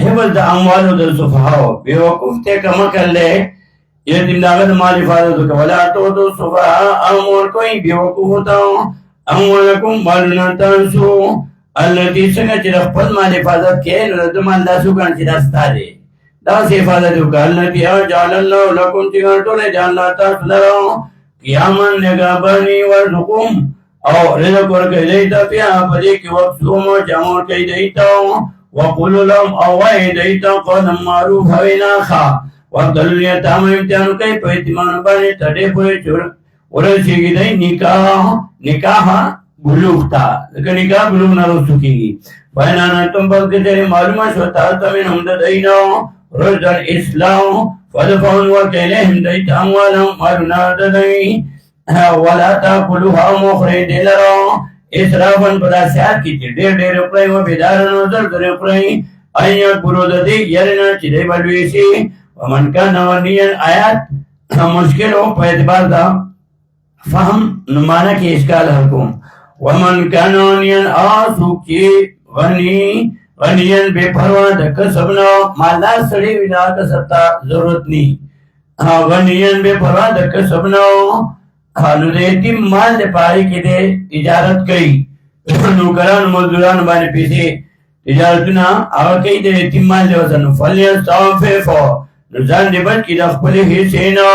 حفظ د اموالو د سفهاو بیوقوف ته کما کړلې یتیم داغه د مال حفاظت وکولا تو د سفها امور کوئی بیوقوف ته اموالکم مالنا تاسو الذي څنګه چې خپل مال حفاظت کې نو د مال داسو ګڼ چې داستا دي دا حفاظت وکړل بیا جعل الله لكم چې ټول جان تاسو له قیامن نگابنی ورزقوم او رزق ورکړي دیتا بیا په دې کې وخت سومو جامور کوي دیتا وقولوا لهم اوای دیتا قولا معروف وینا خا وقتل یتام امتحان کوي په اعتماد باندې تړې پورې چور ورسیږي دی نکاح بلوغ تا لکه نکاح بلوغ نه رسو کیږي بیان تم بل کې معلومه شو تاسو من هم د دینو رشد الاسلام فدفعون وكيلهم ديت اموالهم مالنا ددي ولا تاكلوها مخرج لرا اسرافا بداسات کی ډېر ډېر پرې و بيدارنو در پرې ايا ګورو د دې يرنا چې دې بلوي شي ومن كان ونيا آیات مشکل او په اعتبار دا فهم نمانه کې اشکال حکم ومن كان ونيا اسو کی غنیان بے پروا د کسب نو مالدار سړی وینا کسب ته ضرورت ني غنیان بے پروا د کسب نو خالو دې یتیم مال د پای کې دې تجارت کوي نوکران مزدوران باندې پیسې تجارتونه هغه کوي د یتیم مال د وزن فلیستعفف نو ځان دې بچ کې د خپل حصے نو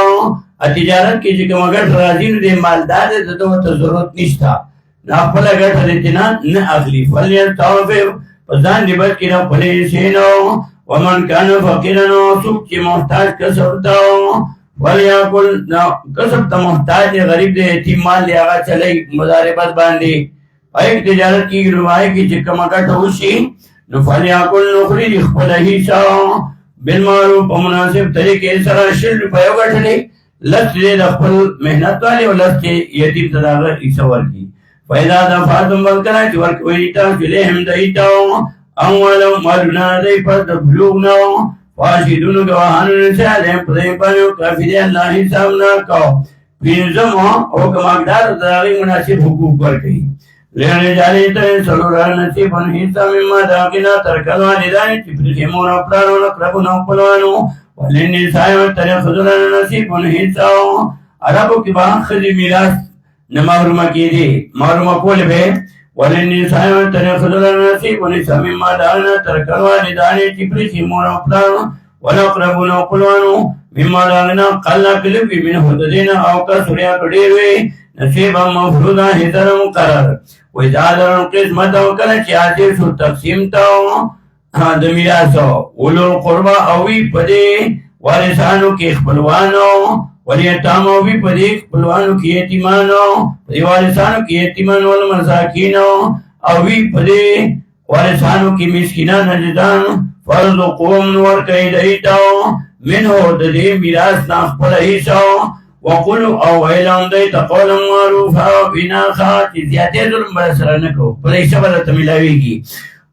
تجارت کې چې کوم ګټ راځي نو دې مالدار دې ته ضرورت نشته خپل ګټ دې نه اخلي فلیستعفف پزان دی بچ کی را پلی سینو ومن کانو فقیرنو سوک چی محتاج کسب تاو ولیاکل کسب تا محتاج غریب دی یتیم مال دی آغا چلی مداربت باندی ایک تجارت کی گروائے کی چکم اکٹ ہوشی نو فلیاکل نخری دی خپلہی ساو بالمعروف و مناسب طریقے سرا شل روپیو گٹھلی لست دی دخپل محنت والی و لست یتیم تداغر ایسا ورکی فإذا دفعتم بالكلا تورك ويتا فيهم ديتاو أولو مالنا دي فتبلغنا فاشدون قواهن نسالهم فضيبانو كافي الله حسابنا كو بينزمو او كما اقدار داغي مناسب حقوق وركي لرجالي ترين سلوران نسيبا حساب مما داقنا تركوا لداني تفرخمون أبرانو نقربون أقلوانو وللنساء والتريخذون نسيبا حساب عربو كبان خذي ميراث نه محرومه کیږي محرومه کول به ولني سايو تر خدای نصیب وني سمي ما دانا تر کړه دانه چې پرې سیمون خپل ولا قربون قلوانو مما دانا قلا کلو کې من هددين او کا سوريا کډي وي نصیب مفروضه هتر مقرر و اجازه قسمت او کله چې عادل شو تقسیم تا د میراث اولو قربا او وی پدې وارثانو کې خپلوانو ولیتامو بھی پدیک پلوانو کی یتیمانو وارثانو کی یتیمانو والمساکینو او بھی پدی وارثانو کی مسکینان نجدان فرض قوم نور کئی دیتاو منہو ددی میراث ناخ پلہیسو وقلو او ویلان دیتا قولا معروفا بنا خواتی زیادی ظلم برسرنکو پلہیسا برتا ملاویگی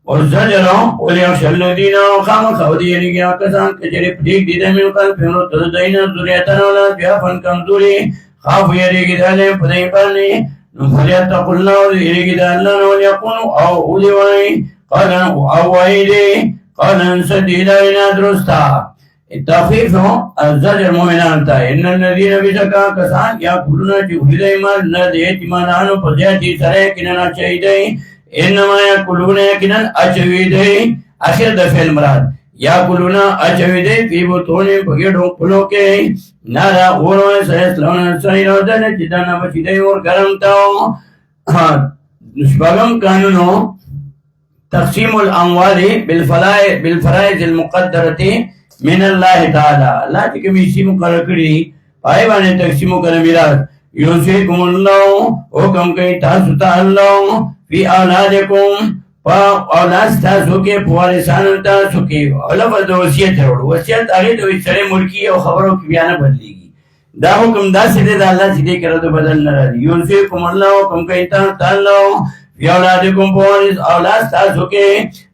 والزجروں ولیخش الذین خام خودی یعنی کسان کچری پدیک دیده من قلب فنو تددین ذریعتن اولاد بیافن کمزوری خاف یریگی دالے پدی پرنی نفریت قلنا ویریگی دالنا ولیقونو او اولیوائی قالن او ویدی قالن سدیدائنا درستا التخفیف الزجر مومنان تا ان الذین بشکا کسان یا کلونا چی اولید ایمان ندیت ایمانانو پزیاتی سرے کننا چاہیدائی انما یاکلون یقینا اچویدے اخر د فعل مراد یاکلون اچویدے فی بطون بغیڑوں پلوں کے نارا اوروں سیسلون سینو دن جدانا بچیدے اور گرم تاو نشبغم قانونو تقسیم الاموال بالفرائض المقدرتی من اللہ تعالی اللہ چکے میسی مقرر کری پائے بانے تقسیمو کرنے میراث یوسیکم اللہ حکم کئی تاستا اللہ فی اولادکم پا اولاد تاسو کے پوارثانو تاسو کے لفظ وصیت روڑ وصیت آگے تو اس سڑے ملکی او خبروں کی بیانہ بدلی گی دا حکم دا سیدے دا اللہ سیدے کرا تو بدل نہ رہی یوسیکم اللہ حکم کئی تاستا اللہ فی اولادکم پوارث اولاد تاسو کے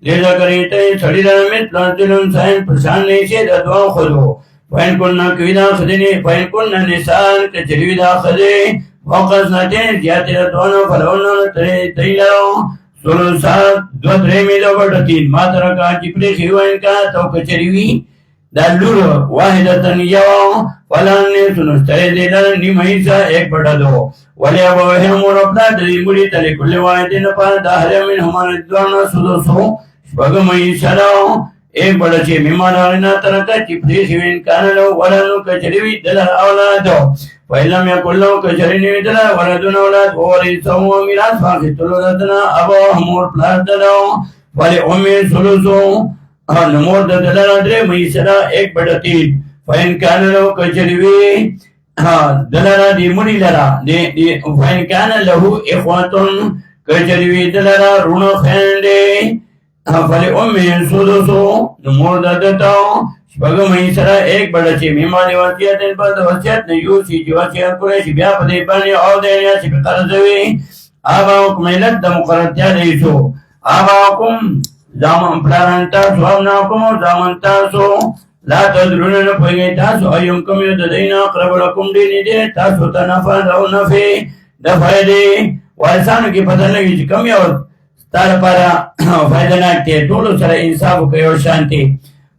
لیزا کریتے سڑی رحمت لانتلن سائن پرسان نہیں سے دا دعا خودو فین کننا کویدہ خدنی فین کننا نسان کچریویدہ خدے وقت نتین زیادتی رتوانا فلونا تیلارو ثلثات دو درېمې د بټتین ما ترکا چې پرې خیوان کا تو کچریوی دا لور واحدتن یو فلان سنستای دیدن نیمه حصہ ایک بٹا دو ولی ابو مور اپنا دلی مڑی تلی کل واحدین پا داہر من ہمان دوارنا سدوسو شپگم حصہ دو ایک بڑا چی ممان آغینا ترکا چی پری خیوین کانلو ولنو کچریوی دلر اولادو فیلم یکلو کچرینوی دلر ولدون اولاد ووریسو میراث فاقتلو دتنا ابو مور پلاس دلو ولی امی سلوسو نمور دلر درې مېسرا ایک بڑا تین فین کانلو کچریوی دلر دی مڑی لرا فین کان لہو اخواتن کچریوی دلر رونو خیندے فلی امی سلوسو نمور دتاو شپگم مېسرا ایک بڑا چی میمانی وسیعتن پر وسیعت نیوسی جو وسیعت کریشی بیا پدی بانی او دینیا چی پی قرضوی آباؤکم علت دا مقررتیا دیشو آباؤکم زامن پلاران تاسو ابناکم زامن تاسو لا تدرون نپوئی تاسو ایوم یو ددین اقرب لکم دینی دی تاسو تنفع دو نفع دفع دی وائسانو کی پتہ لگی چی کم یو ستار پارا فائدہ ناکتے طولو سر انصاف کیو شانتی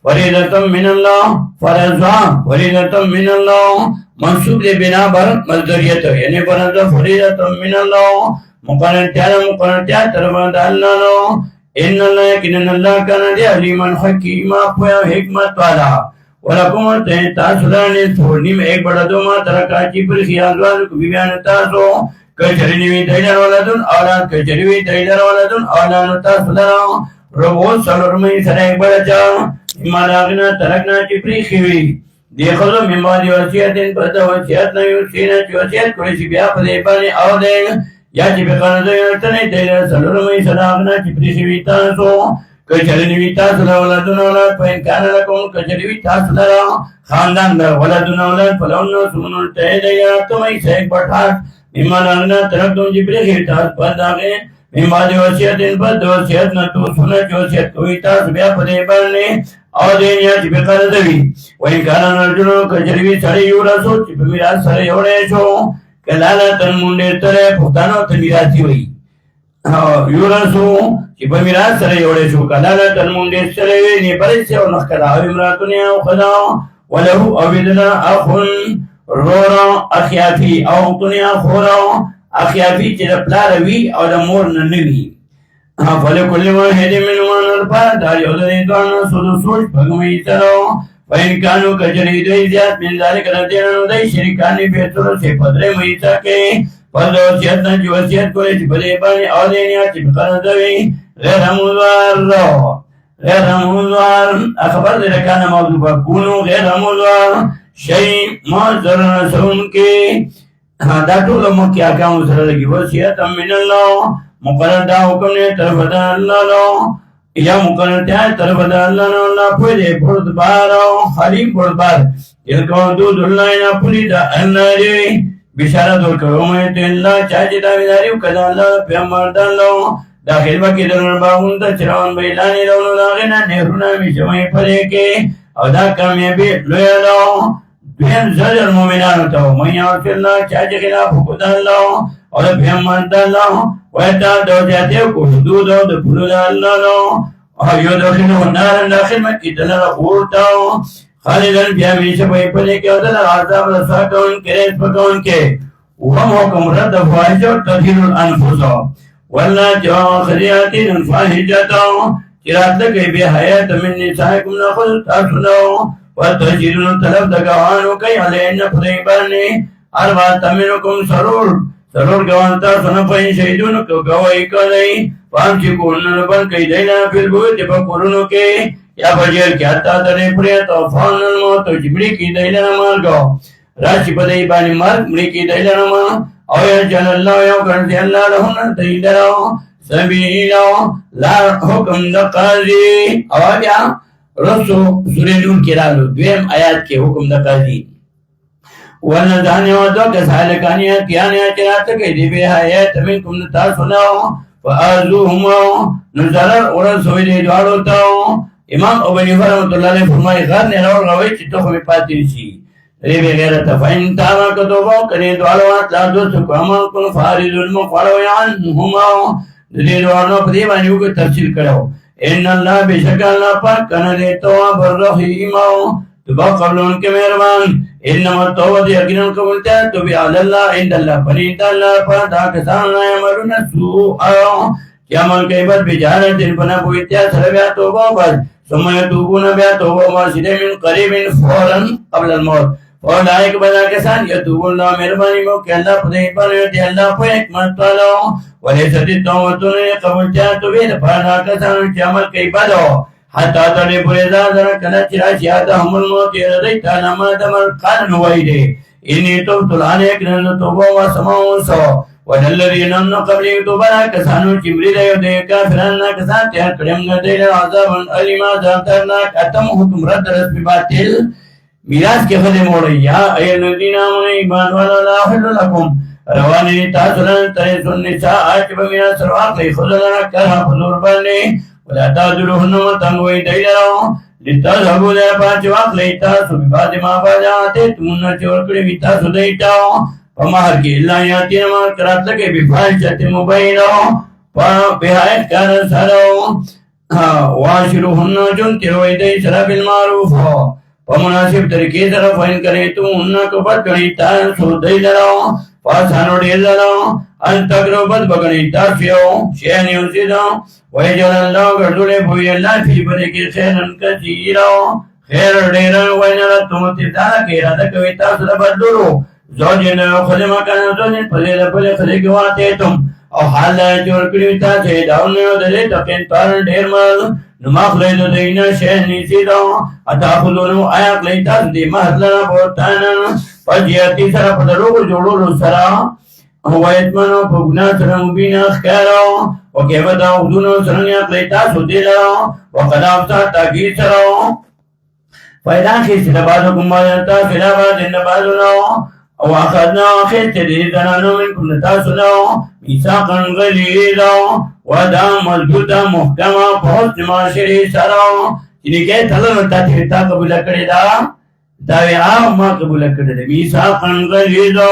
فریدتم من اللہ فرضوان فریدتم من اللہ منصوب دے بنا بر مزدوریت یعنی فرض فریدتم من اللہ مقررتیا طرفان دا اللہ نو ان اللہ یقیناً اللہ کانا دے علیمان حکیمہ پویا حکمت والا ولکم تاسولانی تھوڑنیم ایک بڑا دو ما ترکا چی پر خیالوان کو بیان تاسو کچرینوی تیدر ولدن اولاد کچریوی تیدر ولدن اولاد تاسولان ربوت سلورمی سر ایک بڑا چا اما لاغنا ترکنا چی پر خیوی دیکھو ممادی وسیعتن پتا وسیعت نیو سینا چی وسیعت کریسی بیا پدیبانی او دیں یا چی بقرد یرتنی تیرے سلورمی سلاغنا چی پریشوی تاسو کچرینوی تاسو لولدون اولاد پین کانا لکم کچریوی تاسو لرا خاندان در ولدون اولاد فلونو سمنو تیدے یرتمی سیک پٹھاک ممان آگنا ترکتون چی پریشوی تاس پد آگے ممادی وسیعتن پد وسیعت نتو سنا چی وسیعت کوئی تاس بیا پدیبانی او دین یا چی بقرد وی وین کانا نرجنو کچریوی سڑی یورسو چی پمیراز سڑی یوڑیشو کلالا تن منڈے ترے پختانو تمیراتی ہوئی یورسو چی پمیراز سرے یوڑے شو کلالا تن منڈے سرے وی نی پریس سے ونخ کلاو امراتنی او خداو ولہو اویدنا اخن رورا اخیافی او تنیا خورا اخیافی چی پلاروی او دا مور ننوی فلکل واحد منوان الپا داری او دنی دوانا سودو سوش پگمی ترو وَإِنْ كَانُوا كَجَرِي دَيْ زِيَادْ مِنْ ذَلِكَ رَدِيَنَنُ دَيْ شِرِكَانِ بِيَتُرُ سے پدرے مہیتا کے پدر وسیعتنا جو وسیعت کو چی پدے بانی او دینیا چی بقردوی غیر موضوار اخبر دے رکانا موضوع پر کونو غیر موضوار شئی معذر رسون کے دا طول مکی آکاؤں سر لگی وسیعتا من اللہ مقرر دا حکم نے طرف دا اللہ لو یا مقرر تیار طرف دا اللہ نو اللہ پوئے بردبارو حلیم بردبار تلکون دود اللہ نا پولی دا اللہ ری بشارت ورکو امیت اللہ چاہتی داویداریو کدا اللہ پیامبر دا اللہ داخل باکی درن باغون دا چراون بیلانی لونو داغینا نهرونا میشوئی پدے کے او دا کامیابی لویا داو دویم زجر مومنانو تاو من یعصی اللہ چاہتی خلاف حکو دا اللہ اور پیامبر دا اللہ ویتا دو جاتیو کو حدود او دا پلو دا اللہ نو اور یو داخلو نارن داخل مکی دلر خورتاو خالدن بیا میشا پای پلے کے ادھر عذاب رسا کون کے ریس پکون کے وهم حکم رد فاحشہ و تطہیر الانفسا واللہ جو خریاتی الفاحشتا چرات لگے بے حیات من نسائکم نخل تاسنو و تحجیرون طلب دگوانو کئی علین فریبانی اربات منکم سرور گوانتا سنفین شہیدون کو گوائی کلی فامسکون نبن کئی دینا فی البوت پکرونو کے یا بجیر کی حتی ترے پریت و فان الموت و جبری کی دیلن مارگو راشی پدئی بانی مرگ مری کی دیلن مار او یا جل اللہ یو کرتی اللہ لہن دیلنو سبیلو لا حکم دا قاضی اوابیا رسو سوری نور کی رالو دویم آیات کے حکم دا قاضی والنزانی وزو کسالکانی کیانی اچرات کئی دی بے حیات منکم نتا سناو فآزوہمو نزرر ورسوی دی دوارو تاو امام ابنی فرمت اللہ علیہ فرمائی غر نے رو روی چی تخمی پاتی رسی ریبی غیرت فإن تاما کتوبو کنی دوالوات لا دوستو کامان کن فارض المقوالو یعنہما دې دوانو په دې باندې وګ تفصیل کړو ان الله بشک الله پاک کنه دې تواب الرحیم تبقلون کے مہربان انما التوبۃ یقینا قبولتا تو بھی علی اللہ عند اللہ فرید اللہ پر دا کسان یعملون السوء کہ عمل کے بعد بجارت بنا بوئتیا سر بیا توبہ بس ثم یتوبون بیا توبہ واسدہ من قریب فورا قبل الموت اولئک بنا کسان یتوب اللہ مہربانی مو کہ اللہ پدے پر دی اللہ پر حکمت والا ولیست التوبۃ قبولتا تو بھی دا کسان عمل کے بعد حتی تڑے پورے دادر کنا چرا شیادا ہم الموت یردیتا نما دمر قانن وائدے انی توبت العلیک نن توبہ و سماؤں سو ودلذین انو قبلی توبنا کسانو چمری دیو دے کافران کسان تیار کرم گدے عذابا علیما زابترناک اتم حکم رد رسم باطل میراث کے خدے موڑی یا ایل الذین آمنوا ایمان والا لا حل لکم روانی تاثران تریس النساء آجب میراث رواقی خدلنا کرها حضور بلنے ولا تاذلوهن وتنوي ديلرو لتذهبوا لا پاچ واق لیتا سو بعد ما باجاتے تمنا چور کڑی ویتا سو دیتا فمہر کی اللہ یاتی ما کرات کے بفاحشۃ مبینہ بہائے کار سرو واشروهن جن تروی دی سر بالمعروف ومناسب طریقے سے فین کرے تو ان کو بد گنیتا سو دیلرو فاسانو دیلرو ان تقرو بد بگنیتا سیو شیئنی اسیدو وَيَجْعَلَ اللَّهُ گردولے بھوئی اللہ فی برکی خیرن کثیرا خیر دیرن وَيَنَرَتُمُ تِبْتَانَ کی ارادہ کوئی تاثر بدلو زوجین خدمہ کنا زوجین پلیل پلے خلقواتے تم او حال جور کریوتا سے داؤنیو دلے تقین پارن دیر مال نماخ لیدو دینا شہنی سیدو اتا خودونو آیاق لیتا دی محضلنا بورتانا پجیاتی سر پدروگ جوڑولو سرا وَيَتْمَنُوا فُقْنَا سَرَ مُبِينَ اخْكَارَو وَكَيْفَ تَعُودُونَ سَرَنْيَا قْلَيْتَا سُدِلَو وَقَدْ أَبْصَرْ تَكِيسَرَو فَإِذَا خِسْرَ بَعْضُكُمْ بَعْضًا فِلَا بَعْضٍ بَعْضُنَو وَأَخَذْنَا خِسْرًا مِنْكُمْ نَتَاسُنَو مِيثَاقًا غَلِيظًا وَعْدًا مَضْبُوطًا مُحْكَمًا فَحُسْنُ مَعَاشِرِهِ سَرَو یعنی کہ تھلن تا قبول کړی دا داوی عام ما قبول کړی دا مِيثَاقًا غَلِيظًا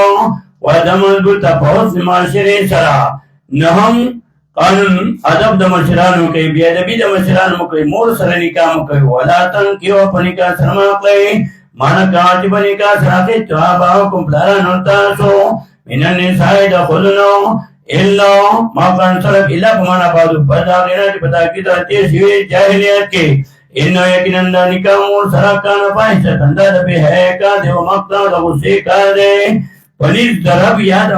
وَعْدًا مَضْبُوطًا فَحُسْنُ مَعَاشِرِهِ سَرَو نهم قانون ادب د مشرانو کوي بیا ادبی د مشرانو کوي مور سره نکاح کوي ولاتن کیو پنیکا سره کوي مان کاج پنیکا سره توابا کوم بلارانو تاسو مینن ساید خلنو الا ما کان سره الا معنا بعد پدا غیر پتا کی ته سی جاهلیت کې ان یقینن نکاح مور سره کان پایسه تنده به ہے کا دیو مقتا د غصه کا دے پلیز درب یاد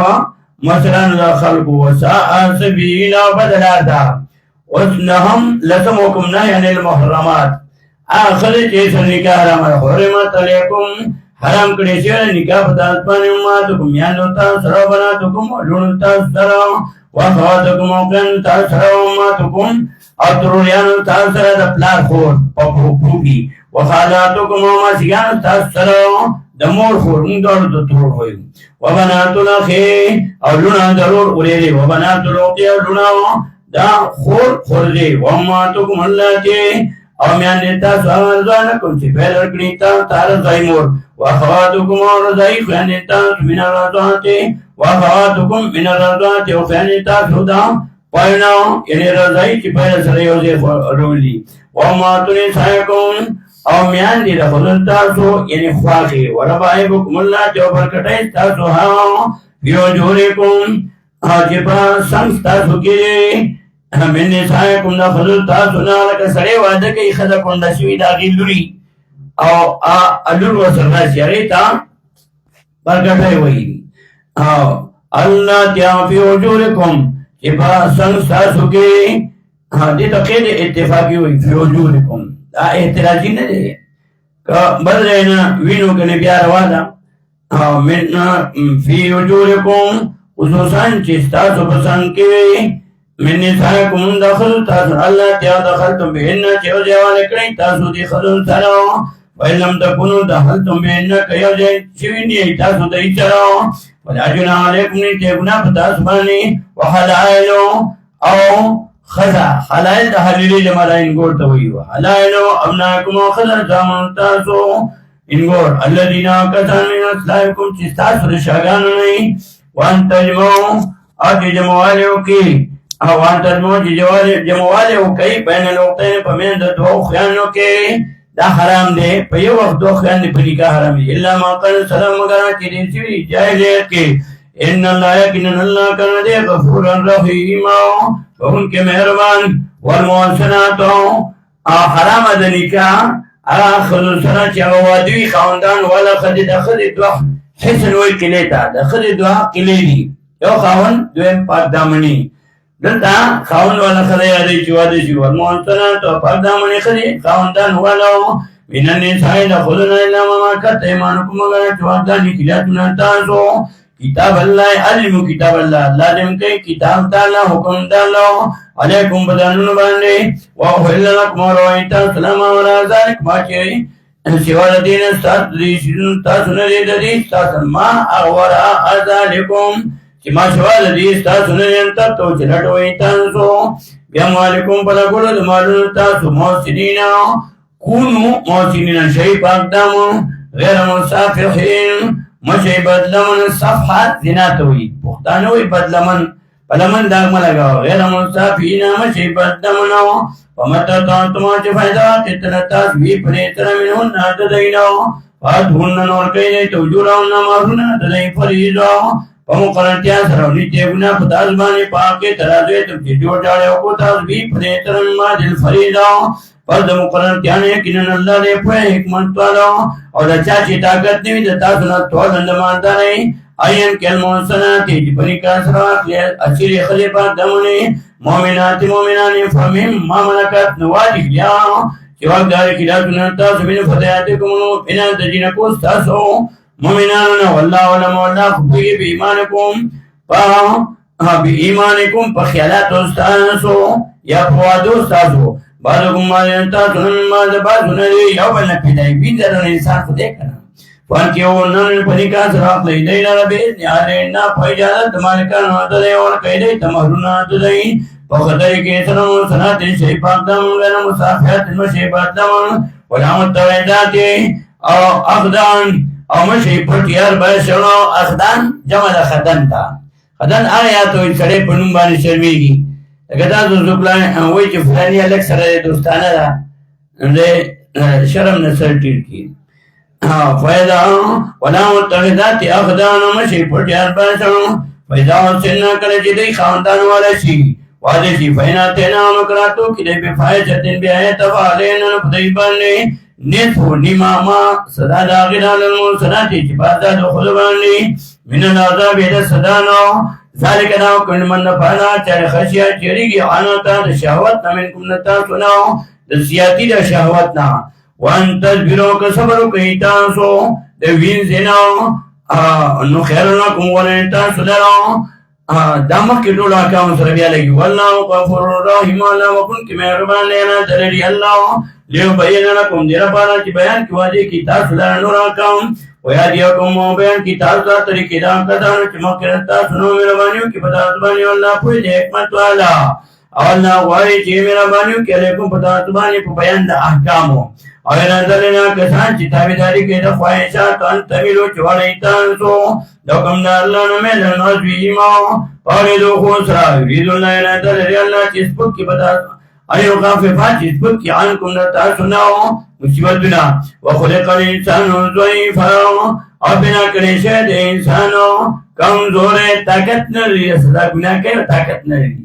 مثلا خلق وساء سبیلا بدلا دا وسنهم لزمكم نهي عن المحرمات آخر چیز نکاح حرام حرمت علیکم حرام کړي چې نکاح په تاسو باندې ماتکم یا نو تاسو سره بناتکم لون تاسو سره واخواتکم کن تاسو سره ماتکم اترویان تاسو سره د پلار خور په پوپی وخالاتکم ما سیان تاسو سره د مور خور موږ د تور وایو وبنات الاخي او لونا ضرور اورېږي وبنات الاخي او لونا دا خور دې وماتکم اللاتي او میان تاسو ځان کوم چې پیدا کړی تاسو زایمور واخواتکم رضای خان تاسو من الرضات واخواتکم من الرضات او خان تاسو دا پاینو یعنی رضای چې پیدا سره یو ځای ورولي وماتونی سایکون او میان دی رخلن تاسو یعنی خواقی وربائبکم اللہ جو برکٹائی تاسو ہاں بیو جوریکم جپا سنس تاسو کی من نسائکم نخلل تاسو نالکا سڑے وعدہ کئی خدا کندہ شوی داغی لوری او اللور وصل راسی ریتا برکٹائی وئی اللہ تیام فی وجورکم جپا سنس تاسو کی دیتا قید اتفاقی ہوئی فی وجورکم دا احتراجی نه دی که بل دینا وینو کنی بیا روانا من فی وجورکم خصوصاً چستاسو پسند کی من نسائکم دخل تاسو اللہ تیا دخلتم بہن چیو جیوان اکڑی تاسو دی خلون سرو وَإِلَّمْ تَكُنُوا دَخَلْتُمْ بِهِنَّ كَيَوْ جَيْ چوینی تاسو دی چرو وَلَا جُنَاحَ عَلَيْكُمْ نِتِي گناہ پتاسبانی وَحَلَائِلُ او خزا حلائل دا حلیلی جمالا انگور تویو حلائلو ابناکم و خزا زامن تاسو انگور اللہ دینا کسان من اسلائکم چستاس رشاگانو نئی وان تجمعو آتی جمعالیو کی وان تجمعوا جمعواله وکي بین الوقتين په منځ د دوه خیانو کې دا حرام دی په یو وخت دوه خیان دی په نکاح حرام دی الا ما قال سلام مگر چې دې شوی جاهلیت کې ان الله یقینا الله کان دی غفور رحیم وهم کې مهربان والمحسنات حرام د نکاح اخر سره چې وادي خاوندان ولا خدي د خدي دوه حسن وی کلی تا د خدي دوه کلی دي یو خاوند دویم پاک دامنی دلته خاوند ولا خدای یادې چې واده شي والمحسنات پاک دامنی خدي خاوندان ولا من النساء دخلن الا ما ملكت ايمانكم مگر چې واده نکلاتونه تاسو کتاب الله علم کتاب الله لازم کوي کتاب تعالی حکم تعالی علیکم بدانون باندې واحل لكم روایت السلام علی ذلک ما چې سیوا دین تاسو نه دې تاسو ما اورا ذالکم چې ما سوال دې تاسو نه انت تو چې لټوي تاسو بیا مالکم بلا ګول د مالونو تاسو موسینینا کونو موسینینا شی پاکدامو غیر مصافحین مشي بدلمن صفحات زناتوي پختانوي بدلمن پلمن داغ ملګاو غیر مصافحین مشي بدلمنو ومتتانتما چې فائدہ تتنتاس وی پریتر منهن ناددینو فاتهن نور کئی توجورون مارون ددئی فریضو ومقرنتیا سرونی تیبنا فتاز بانی پاکی ترازوی تم چی جوڑ جاڑے وکو تاز وی پریتر مما دل فریضو فرد مقرنتیانے کنن اللہ دے پوئے حکمت والو اور دچا چی طاقت نیوی دتا سنت تول اندمانتا رہی آئین کل محسناتی جبنی کاسرات اچھیری خلیفات دمونی مومناتی مومنانی فمیم ما ملکت نواجی لیا چی وقت داری کلاتنا تاسو بین فتحاتکم بنا دجینکو ستاسو مومناننا واللہ علم واللہ خبوئی بی ایمانکم بی ایمانکم پا خیالات استاسو یا پوادو استاسو بعضکم مالین تاسو نمی مال بازو ندی یو بلن پیدای بیدرن انسان خودے کنا فانکیو نن پنکا سراق لیدین ربیت نیالین نا پا اجازت مالکان وطدے اور قیدی تمہرونا تدئی فخطر کے سنم سنات شیفات دم غیر مصافحات مشیفات دم ولامت تویداتی او اخدان او مشی پرتیار بایشنو اخدان جمع دا خدن تا خدن آیاتو سڑے پنون بانی شرمیگی اگتا تو زکلان وی چی فلانی الگ سر دوستانه دا شرم نسر تیر کی فیدا ولا متخذات اخدان مشی پرتیار بایشنو فیدا سننا کل چی دی خاندان والا شی وعده شی فینا تینا مکراتو کی دی بفائشتن بیایت فعلین نفدیبانی نصف نماما صدا داغنا للمرسلاتی چی بازا دو خدبانی من العذاب دا صدانو ذالک ناو کن من نفعنا چار خشیا چریگی آناتا دا شہوت نمینکم نتا سناو دا سیاتی دا شہوت نا وان تذبیرو کا صبرو کئی تاسو دا وین زناو نو خیرناکم ونیتا صدراو دامک کی ٹولا کام سربیا لگی واللہ غفور الرحیم اللہ وکن کی مہربان لینا دلری اللہ لیو بین لکم دیرا پالا چی بیان کی واجی کی تاسو لرا نورا کام ویادیوکم و بیان کی تاسو طریقی دام کتانو چی مقرن تاسو نو مہربانیو کی پتا سبانی واللہ پوئی دے حکمت والا اللہ غواری چی مہربانیو کی علیکم پتا سبانی پو بیان دا احکامو اور نظرنا کسان چی تابداری کے دا خواہشات انتویلو چوالی تانسو دوکم دا اللہ نمیل نوزوی ایماو پاریدو خوصرا یرید اللہ نظر اللہ چی سپک کی پتا ایو غاففات چی سپک کی عنکم نتا سناو مصیبتنا وخلق الانسانو ضعیفا اور بنا کرے شہد انسانو کمزور طاقت نری صدا گناہ کے طاقت نری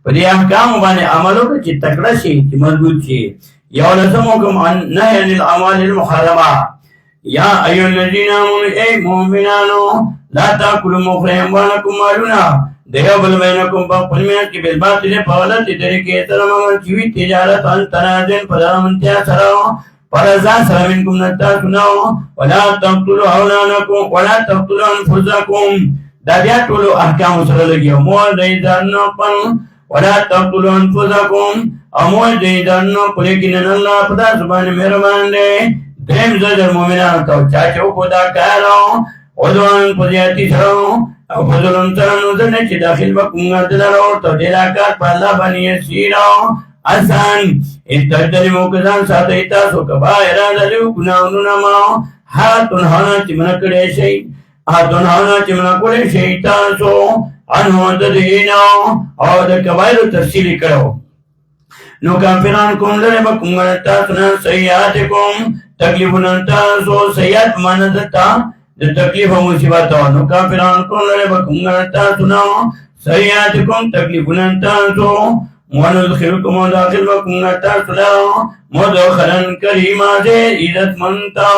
پدی احکام بانے عملو کا چی تکڑا شی چی مضبوط شی یا لسموکم عن نهی عن الاعمال المحرمة یا ایو الذین آمنوا اے مومنانو لا تاکلوا مخرهم وانکم مالونا دیو بل بینکم پاپنمیت کی بالباطل پاولت طریقے سرمان چیوی تجارت ان تنازن پدامنتیا سراو پرزا سرمنکم نتا سناو ولا تقتلوا اولانکم ولا تقتلوا انفسکم دا بیا ټولو احکام سره لګیو مول دیدان پن ولا تقتلوا انفسکم امول دیدانو پلیکنن اللہ پدا زبان مہربان دے درم زجر مومنان تو چاچو پدا کارو ودوان پدیاتی سرو او فضلن سرنو زرنے چی داخل بکنگا دلارو تو دیلاکات پا اللہ بانی سیرو آسان اتردلی موکزان ساتیتا سو کبا ارادہ لیو گناونو نماو ہاتون ہانا چی منکڑے شئی ہاتون ہانا چی منکڑے شیطان سو عنه تدهينا او د کبائر تفصیل کرو نو کافران کوم لره بکم غنتا سنا سیئاتکم تکلیفون تاسو سیئات ماندتا د تکلیف او مصیبت نو کافران کوم لره بکم غنتا سنا سیئاتکم تکلیفون تاسو وندخلکم داخل بکم غنتا سنا مدخلا کریما سے عزت منتا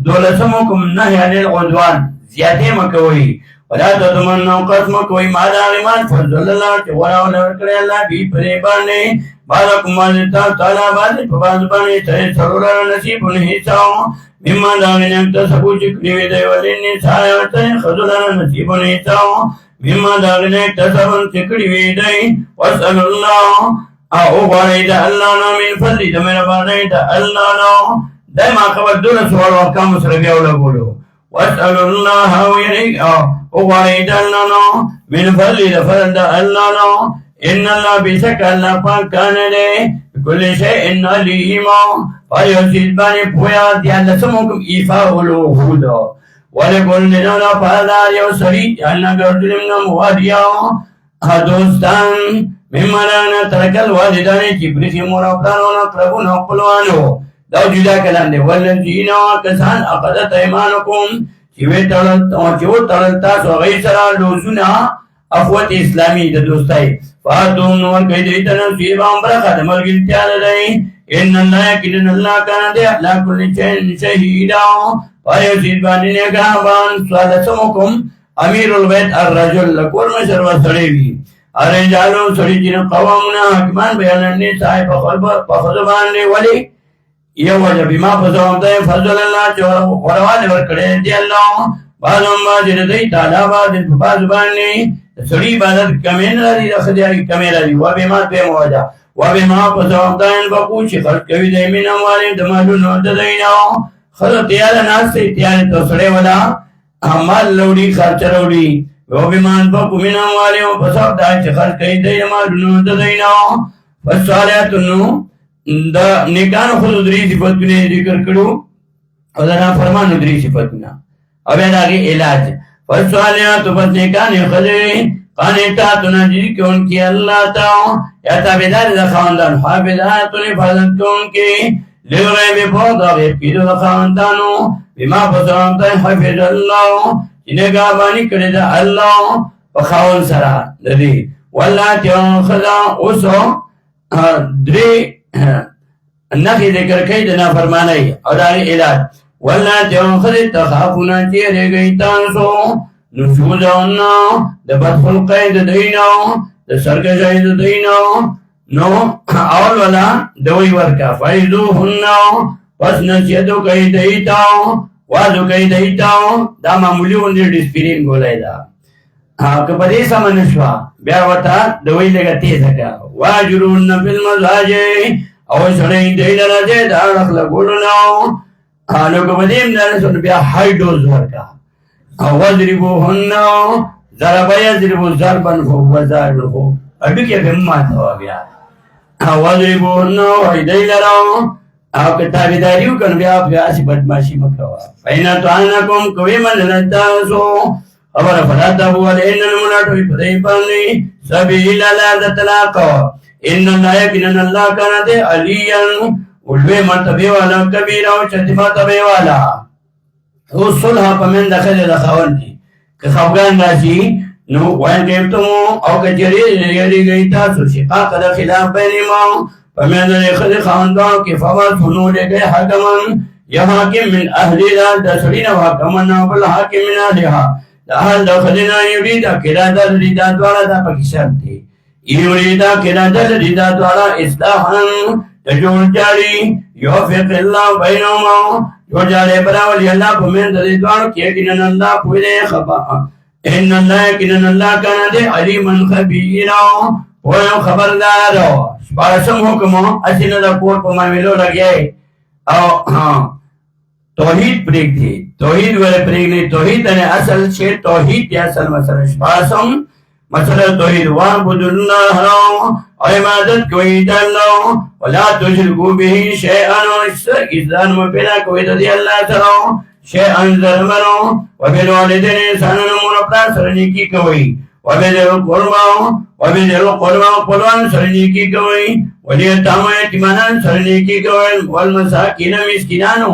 دولسمکم نهی عن العدوان زیادہ مکوئی ولا تتمنوا قسم کوئی مادا ایمان فضل اللہ چورا ولور کرے اللہ بھی پرے بانے بارکم مالتا تعالی بانے پباز بانے تے سرورا نصیب نہیں چاو مما داغن اکتسبو چکری ویدے ولین سایہ تے خضلہ نصیب نہیں چاو مما داغن اکتسبو چکری ویدے واسأل اللہ او بارید اللہ نا من فضلی دمیر بارید اللہ نا دائما قبل دون سوال وحکام مسربی اولا بولو واسأل الله ويريك وغايد الله من فضل فرد الله إن الله بشك الله كان له بكل شيء عليما فيزيد بني بويا ديال سمكم إيفاء الوحود ولكل لنا فهذا يوصلي أن قرد من مواديا دوستان مما لا ترك الوالدان جبريل مرابطان ونقربون وقلوانه دو جدا کلام دے والذین کسان اقدت ایمانکم چیو ترلتا سو غیر سرا لوزونا اخوت اسلامی دا دوستائی فاتون نور کئی دیتا نصیبا برخا دمال گلتیال دائی ان اللہ کنن اللہ کانا دے احلا کل چین شہیدا فایوسید بانی نگابان سوال سمکم امیر البیت الرجل لکول مشر و سڑیوی ارجالو سڑی جن قوامنا حکمان بیاننی صاحب پخضبان لے ولی یہ وجہ بیما فضوام دے فضل اللہ چورا وروانے ورکڑے دی اللہ بعضم باجر دی تعالیٰ باجر بازبانی سڑی عبادت کمین رضی رخدیاری کمین رضی وبیما دیم وجہ وبیما فضوام دین بقوش خرد کوی دی من اموالی دمالون وددینا خرد تیار ناس سے تیار تو سڑے ولا مال لوڑی خرچ روڑی وبیمان بقو من اموالی وفصاب دائی خرد کوی دی مالون وددینا فسوالیتنو دا نیکانو خود دری صفتونه ذکر کرو او دا نافرمانو دری صفتونه او بید آگے علاج فالسوالیات پس نیکانی خدری قانتاتنا جی کہ ان کی اللہ تاو یا تابدار دا خواندان حافظاتن حفاظت کو ان کی لغیب بہت غیب کی دا خواندانو بما فسرامتا حفظ اللہ جنہیں گابانی کرے دا اللہ وخاون سرا دی واللہ تیون خدا اسو دری نخی ذکر کئی دنا فرمانائی اور آگے علاج واللہ تیون خدت تخافونا چیرے گئی تانسو نشوزونا دا بدخل قید دینا دا سرکشائی دینا نو اول والا دوی ورکا فائدو ہننا پس نسیتو کئی دیتا وازو کئی دیتا دا معمولی ہوندی ڈسپیرین گولائی دا کپدی سمنشوا بیا وطا دوی لگا تیزکا واجرون فی المزاجی او سڑی دیل رجے دار اخلا گولناو نو کپدیم دارسون بیا ہائی ڈوز ورکا وَضْرِبُوا هُنَّا ضَرَبَ يَضْرِبُ ضَرْبًا فَهُوَ ضَارِبُهُ ابھی کیا ہمت ہوا گیا وَضْرِبُوا هُنَّا وَحِدَيْ لَرَاو آپ کتابداریو کن بیا پیاسی بدماشی مکوا فَإِنَا تُعَنَّكُمْ کوئی من لنتاسو خبر فَلَاتَهُ وَلِئِنَّ الْمُنَاتُ فَدَيْبَانِ سَبِيلَ لَا تَتَلَاقَوَ إِنَّ اللَّهَ يَكِنَنَ اللَّهَ كَانَدِ عَلِيًّا علوے مرتبے والا کبیرہ و چتی مرتبے والا او صلح پمن دخل دخوان دی کہ خوگان راسی know when قیبتمو O kajri rally گئی تاسو شقاق دا خلاف بینیماو پمن دا خد خوانداو کی فوات ہنو لے گئے حکمان یا حاکم من اہلی دا دسرین و حکمان بل حاکم من اہلیہا دا حال دا خدنا یوریدا کرا دا ریدا دوارا دا پاکستان دی یوریدا کرا دا ریدا دوارا اصلاحاً تجور جاری یوفق اللہ بینوماو جو جالے براولی اللہ پمین دے دوارو کیا کنن اللہ پوئے خبا ان اللہ کنن اللہ کانا دے علیمن خبیراو پوئے خبردارو سپارسم حکمو اسی ندا پور پا ملو لگئے او توحید پریک دی توحید والے پریک نہیں توحید انے اصل چھے توحید یا اصل مسئلہ سپارسم مسئلہ توحید وعبد اللہ رو عبادت کوئی دلو ولا تشرکو بھی شیئن ازدان مپیدا کوئی دی اللہ سرو شیئن ظلمنو وفیل والدین انسانن مرپلا سرنیکی کوئی وبذل القربى قربان سرنيكي كوي واليتامى يتيمان سرنيكي كوي والمساكين مسكينانو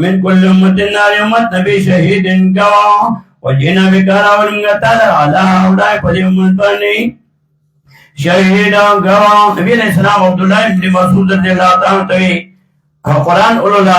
min kulli ummatin nar ummat nabi shahidin gawa wajina bikara walunga tala ala ulai padi ummatani shahida gawa nabi alayhi salam Abdullah ibn Mas'ud radhiyallahu ta'ala anhu Quran ulula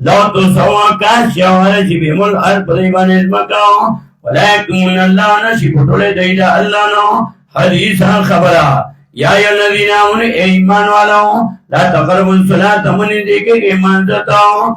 لا تسوى كاشيا ولا جبهم الأرض ريبان المكاو ولكن الله نشي فتولي ديدا الله نو حديثا خبرا يا أيها الذين آمنوا إيمان والو لا تقربوا الصلاة من ديكي إيمان دتاو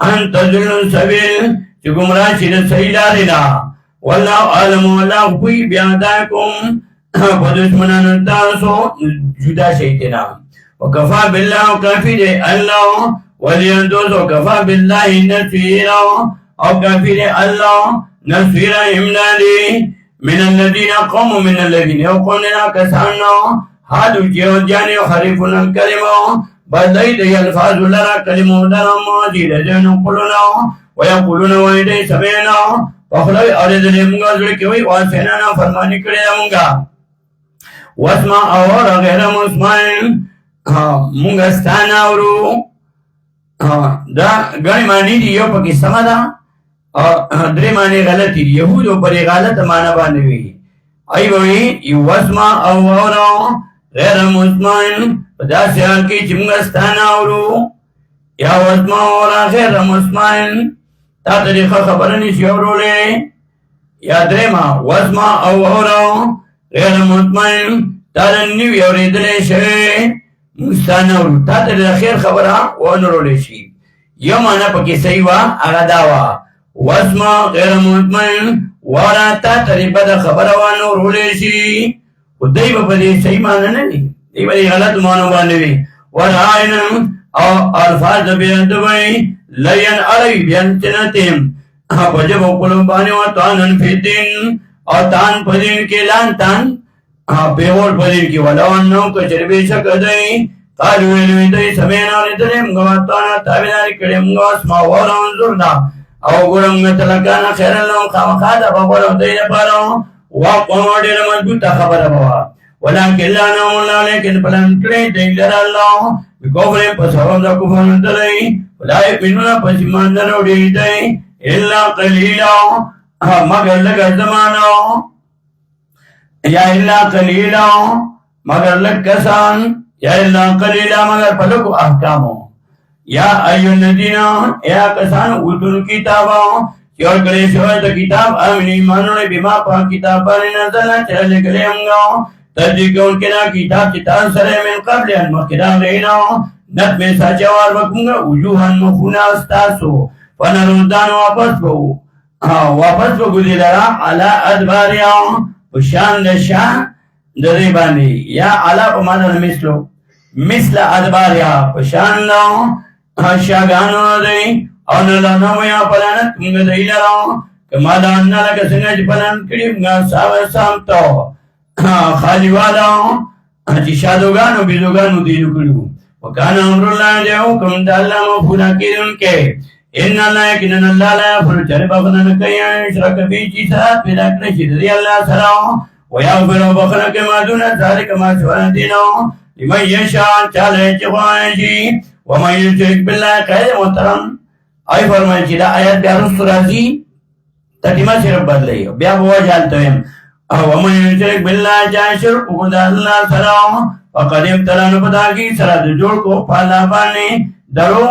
أنت ذل سبيل تقوم راشد سيدارنا والله أعلم والله في بياداكم فدشمنا ننتاسو جدا شيطنا وكفى بالله وكفي دي الله وليندوز وكفى بالله نصيرا أو كفي دي الله نصيرا إمدادي من الذين قوموا من الذين يقولون كسانا هادو جيوجاني وخريفنا الكلمة بدأي دي الفاظ لنا كلمة لنا ماجد جن قلنا ويقولون ويدي سمعنا فخلوي أرد لمغا ذلكوي واسنانا فرماني كري مغا واسمع أورا غير مسمعين مغا استانا ورو دا غني معنی دی یو پکې سما ده او درې معنی غلطي دي يهودو پر غلط معنی باندې وي ای وی یو واسما او اورو غیر مسمعن پدا سیان کی چمغستان اورو یا واسما او غیر مسمعن تا طریقه خبر نشي اورولې یا درېما واسما او اورو غیر مسمعن تا نیو اورېدلې شي مستانو تا ته خیر خبره ونرولې شي یو معنا پکې صحیح وا هغه دا وا واسما غیر مطمئن ورا تا ته په خبره ونرولې شي او دای په دې صحیح معنا نه دي دی په غلط معنا باندې وي وراینا او الفاظ به دوی لین علی بیان تنتم په جبو کولم باندې او تانن فیدین او تان پدین کې لان تان بیور پدین کې ولانو کچربه شکدای قالو ویلوی دای سمینا ندرم غواتانا تابیداری کڑیم غواس ما وران زرنا او گرم گتلکانا خیرن لهم خامخادا بابرو دین پارو واقعا دیر مضبوطا خبر بوا ولیکن لانا مولا لیکن پلن کلی دین لر اللہ بکوفرین پس حرم دا کفرن دلی ولیک منونا پس ایمان درو دی دی اللہ قلیلا مگر لگا زمانا یا اللہ قلیلا مگر لگ کسان یا اللہ قلیلا مگر پلکو احکامو یا ایو الذین یا کسان اوتن کتابا چور کلے شوئے تا کتاب آمین ایمانونے بیما پا کتاب بانی نزلنا چلے کلے ہمگا تصدیق ان کے نا کتاب چتان سرے من قبل ان مخدا غینا نت میں ساچوار وکمگا وجوہن مخونا استاسو فنردان واپس بگو دیلرا علا ادباریا پشان دشان دری باندې یا علا په معنا مثلو مثل ادباریا پشان نو شاګانو دی او نه نو یا پلان موږ دی لرو کما دا نه لکه څنګه چې پلان کړی موږ ساو سامتو خالی والا چې شادوګانو بيزوګانو دی کړو وکانه امر الله دی حکم د الله مفعول کړي ان الله یقینا الله لا یغفر ذنب کوي شرک به چې سات پیدا کړی چې دی الله سره ويغفر بخلق ما دون ذلك ما سوى دينه لمن يشاء چاله چوانجي ومن يشرك بالله قید محترم آئی فرمائے چې دا آیات بیا رسو راځي ترجمه صرف بدلئی بیا بوجه هم ومن يشرك بالله چا شرک کو دا الله سره فقد ابتلا نو پتا کی سره د جوړ کو پالا باندې درو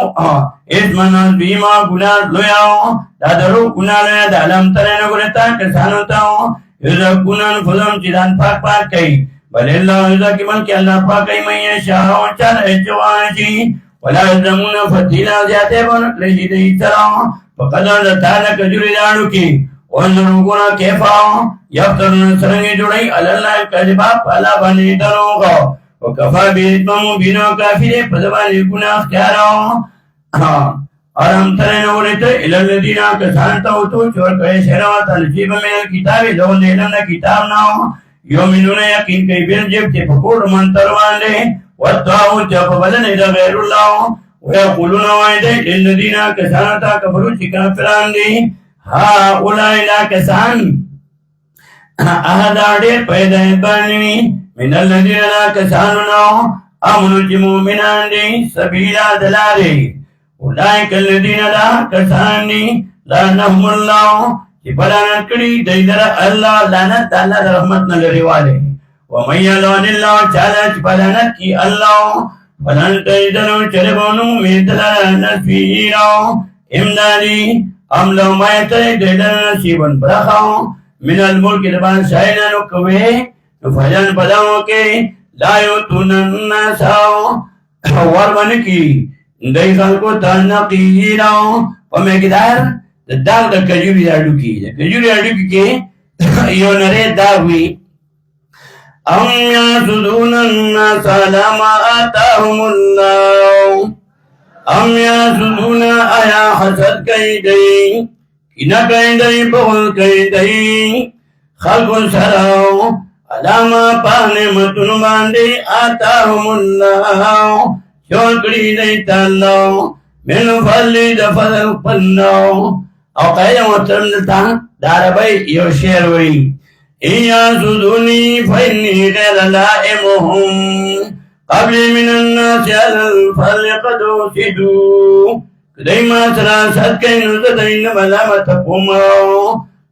اسمن بیما ګناه لویاو دا درو ګناه له د علم تر نه ګرتا کسانو ته یذکونن فلم چیدان پاک پاک کئی بل اللہ یذکی من کی اللہ پاک کئی من یشاہو چل اچوانشی ولا یزمون فتیلا زیادے بنک لیشی دی سرام فقدر دتانا کجوری دارو کی وانظرو گنا کیفاو یفترن سرنگی جوڑی اللہ کذبا پالا بنی دروگا وکفا بیتممو بینو کافر پدبانی گنا اختیارو اور ہم ترے نوریتے الالذین کسانتا ہوتو چور کرے شہروات نصیب من الكتاب لون دیلن کتاب ناو یومنون یقین کئی بیر جب تے پکوڑ منتروان لے واتواہو چاپ بدن ادا غیر اللہ ویقولون وائدے الالذین کسانتا کفرو چکا فران دی اولائی لا کسان احدا دیر پیدا بانوی من الذین لا کسانو ناو امنو چمو منان دی سبیلا دلارے اولئک الذین لا کسانی لعنهم اللہ کہ بلانت کری دیدر اللہ لعنت اللہ رحمت نلری والے ومن یلعن اللہ چالا چھ بلانت کی اللہ بلانت دیدنو چربونو میدلر نسفیرو امدادی ام لو مایتر دیدر نصیبن برخاو من الملک دبان شائنا نکوے نفجن بداو کے لا یوتون الناساو ورمن کی دای خلکو تنقیراو په مقدار د داغ د کجوري اډو کې د کجوري اډو کې یو نری داغ وي ام یسدون الناس لما آتاهم الله ام یسدون آیا حسد کوي دی کینا کوي دی بغل کوي دی خلکو سره علامه پانه متون باندې آتاهم الله چوکڑی دیتا اللہ من فضلی دا فضل پناو او قید محترم دلتا دار بھائی یو شیر ہوئی ایا سدونی فینی غیر لائمهم قبل من الناس على الفل قد وسدوا كديما سراسات كي نزدين ملامتكما